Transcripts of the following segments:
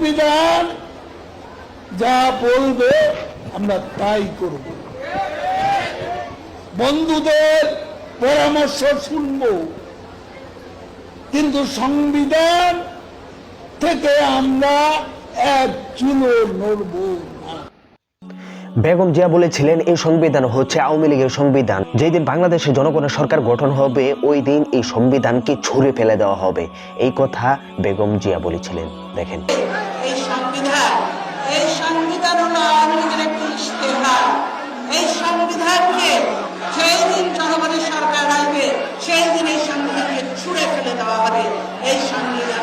সংবিধান যা বলবে আমরা তাই করব, বন্ধুদের পরামর্শ শুনব, কিন্তু সংবিধান থেকে আমরা এক চুলো নড়ব না। বেগম জিয়া বলেছিলেন এই সংবিধান হচ্ছে আওয়ামী লীগের সংবিধান। যেদিন বাংলাদেশে জনগণের সরকার গঠন হবে ওই দিন এই সংবিধানকে ছুঁড়ে ফেলে দেওয়া হবে, এই কথা বেগম জিয়া বলেছিলেন। দেখেন, এই সংবিধান হলো আওয়ামী লীগের একটি ইশতেহার। এই সংবিধানকে যেই দিন জনগণের সরকার আসবে সেই দিন এই সংবিধানকে ছুঁড়ে ফেলে দেওয়া হবে। এই সংবিধান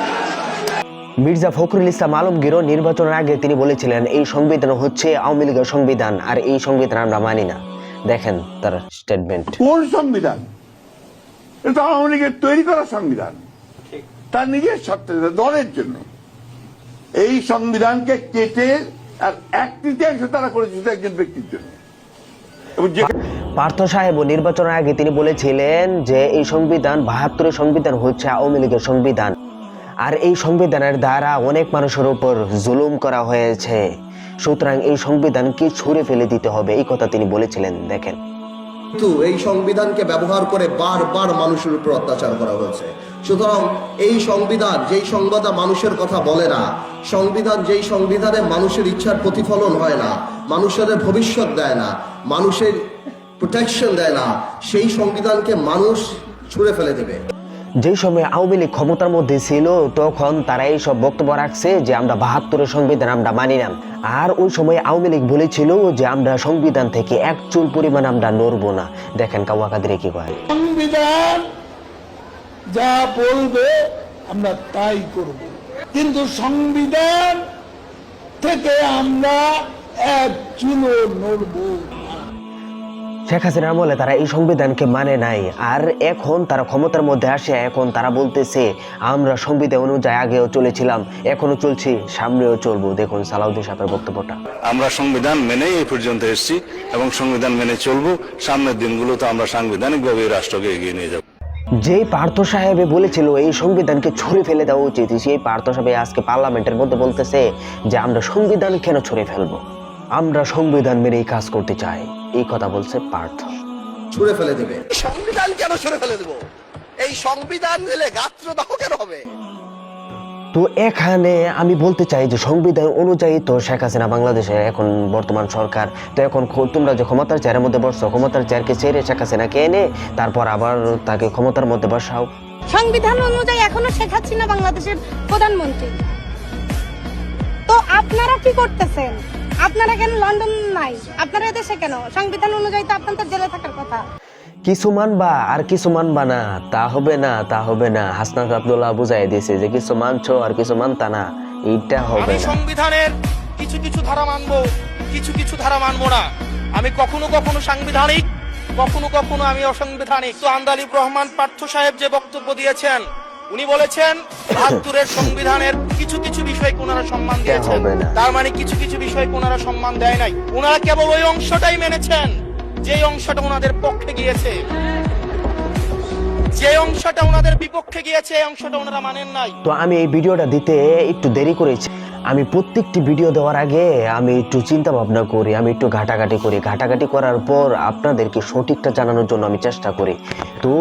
মির্জা ফখরুল ইসলাম আলমগীরও নির্বাচনের আগে তিনি বলেছিলেন এই সংবিধান হচ্ছে আওয়ামী লীগের সংবিধান আর এই সংবিধান আমরা মানি না। দেখেন তার স্টেটমেন্ট। কোন সংবিধান? এটা আওয়ামী লীগের তৈরি করা সংবিধান, তার নিজের স্বার্থে, দলের জন্য। এই সংবিধানকে কেটে আর এক তৃতীয়াংশ তারা করেছে একজন ব্যক্তির জন্য। পার্থ সাহেব নির্বাচনের আগে তিনি বলেছিলেন যে এই সংবিধান ৭২-এর সংবিধান হচ্ছে আওয়ামী লীগের সংবিধান আর এই সংবিধানের দ্বারা অনেক মানুষের উপর জুলুম করা হয়েছে, সুতরাং এই সংবিধানকে ছুঁড়ে ফেলে দিতে হবে, এই কথা তিনি বলেছিলেন। দেখেন, কিন্তু এই সংবিধানকে ব্যবহার করে বারবার মানুষের উপর অত্যাচার করা হয়েছে। সুতরাং এই সংবিধান যেই সংবিধান মানুষের কথা বলে না, সংবিধান যেই সংবিধানে মানুষের ইচ্ছার প্রতিফলন হয় না, মানুষের ভবিষ্যৎ দেয় না, মানুষের প্রোটেকশন দেয় না, সেই সংবিধানকে মানুষ ছুঁড়ে ফেলে দেবে। যে সময় আওয়ামী লীগ ক্ষমতার মধ্যে ছিল তখন তারা এইসব বক্তব্য রাখছে যে আমরা ৭২-এর সংবিধান আমরা মানি না, আর ওই সময় আওয়ামী লীগ বলেছিল যে আমরা সংবিধান থেকে এক চুল পরিমাণ আমরা নড়বো না। দেখেন কাওয়া কাদের কি কয়, সংবিধান যা বলবে আমরা তাই করব, কিন্তু সংবিধান থেকে আমরা এক চুলো নড়ব না। শেখ হাসিনার আমলে তারা এই সংবিধানকে মানে নাই, আর এখন তারা ক্ষমতার মধ্যে আসে এখন তারা বলতেছে আমরা সংবিধান অনুযায়ী আগেও চলেছিলাম, এখনো চলছি, সামনেও চলবো। দেখুন সালাউদ্দিন সাহেবের বক্তব্যটা। আমরা সংবিধান মেনেই এই পর্যন্ত এসেছি এবং সংবিধান মেনে চলবো। সামনের দিনগুলোতে আমরা সাংবিধানিকভাবে রাষ্ট্রকে এগিয়ে নিয়ে যাব। যেই পার্থ সাহেবে বলেছিল এই সংবিধানকে ছুঁড়ে ফেলে দেওয়া উচিত, সেই পার্থ সাহেব আজকে পার্লামেন্টের মধ্যে বলতেছে যে আমরা সংবিধান কেন ছুঁড়ে ফেলবো, আমরা সংবিধান মেনেই কাজ করতে চাই, এই কথা বলছে পার্থ। ছুঁড়ে ফেলে দেবে সংবিধান কেন ছুঁড়ে ফেলে দেব? এই সংবিধান দিলে গাত্রদাহ কেন হবে? তো এখানে আমি বলতে চাই যে সংবিধান অনুযায়ী তো শেখ হাসিনা বাংলাদেশে এখন বর্তমান সরকার, তো এখন তোমরা যে ক্ষমতার চেয়ারের মধ্যে বসছো, ক্ষমতার চেয়ারকে ছেড়ে শেখ হাসিনাকে এনে তারপর আবার তাকে ক্ষমতার মধ্যে বসাও। সংবিধান অনুযায়ী এখনো শেখ হাসিনা বাংলাদেশের প্রধানমন্ত্রী, তো আপনারা কি করতেছেন? আপনারা কেন লন্ডন নাই? আপনারা দেশে কেন? সংবিধান অনুযায়ী তো আপনাদের জেলে থাকার কথা। কিছু মানবা আর কিছু মানবা না, তা হবে না, তা হবে না। হাসনাত আব্দুল্লাহ বুঝাই দিয়েছে যে কিছু মানছো আর কিছু মানতা না, এইটা হবে না। সংবিধানের কিছু কিছু ধারা মানবো, কিছু কিছু ধারা মানবো না। আমি কখনো কখনো সাংবিধানিক, কখনো কখনো আমি অসাংবিধানিক। তো আন্দালিব রহমান পার্থ সাহেব যে বক্তব্য দিয়েছেন, উনি বলেছেন ৭২-এর সংবিধানের কিছু কিছু বিষয়কে ওনারা সম্মান দিয়েছেন, তার মানে কিছু কিছু বিষয়কে ওনারা সম্মান দেয় নাই। ওনারা কেবল ওই অংশটাই মেনেছেন যে অংশটা ওনাদের পক্ষে গিয়েছে, যে অংশটা ওনাদের বিপক্ষে গিয়েছে এই অংশটা ওনারা মানেন নাই। তো আমি এই ভিডিওটা দিতে একটু দেরি করেছি। আমি প্রত্যেকটি ভিডিও দেওয়ার আগে আমি একটু চিন্তা ভাবনা করি, আমি একটু ঘাটাঘাটি করি, ঘাটাঘাটি করার পর আপনাদেরকে সঠিকটা জানানোর জন্য আমি চেষ্টা করি। তো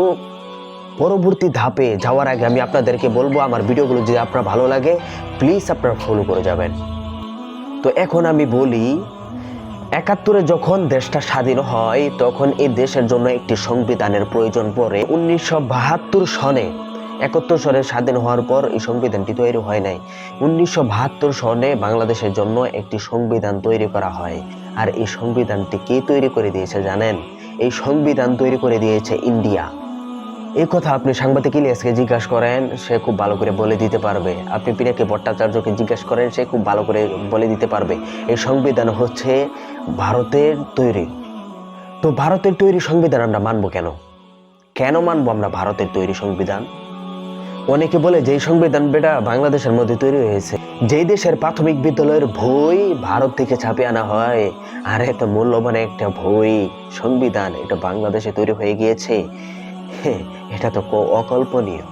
পরবর্তী ধাপে যাওয়ার আগে আমি আপনাদেরকে বলবো আমার ভিডিওগুলো যদি আপনার ভালো লাগে প্লিজ আপনারা ফলো করে যাবেন। তো এখন আমি বলি, ৭১-এ যখন দেশটা স্বাধীন হয় তখন এই দেশের জন্য একটি সংবিধানের প্রয়োজন পড়ে। ১৯৭২ সনে, ৭১ সনে স্বাধীন হওয়ার পর এই সংবিধানটি তৈরি হয় নাই। ১৯৭২ সনে বাংলাদেশের জন্য একটি সংবিধান তৈরি করা হয়। আর এই সংবিধানটি কে তৈরি করে দিয়েছে জানেন? এই সংবিধান তৈরি করে দিয়েছে ইন্ডিয়া। এই কথা আপনি সাংবাদিক ইলিয়াসকে জিজ্ঞাসা করেন, সে খুব ভালো করে বলে দিতে পারবে। আপনি পিনাকি ভট্টাচার্যকে জিজ্ঞাসা করেন, সে খুব ভালো করে বলে দিতে পারবে। এই সংবিধান হচ্ছে ভারতের তৈরি। তো ভারতের তৈরি সংবিধান আমরা মানবো কেন? কেন মানবো আমরা ভারতের তৈরি সংবিধান? অনেকে বলে যে এই সংবিধান বেটা বাংলাদেশের মধ্যে তৈরি হয়েছে, যেই দেশের প্রাথমিক বিদ্যালয়ের বই ভারত থেকে ছাপিয়ে আনা হয়, আর এত মূল্যবান একটা বই সংবিধান এটা বাংলাদেশে তৈরি হয়ে গিয়েছে, এটা তো অকল্পনীয়।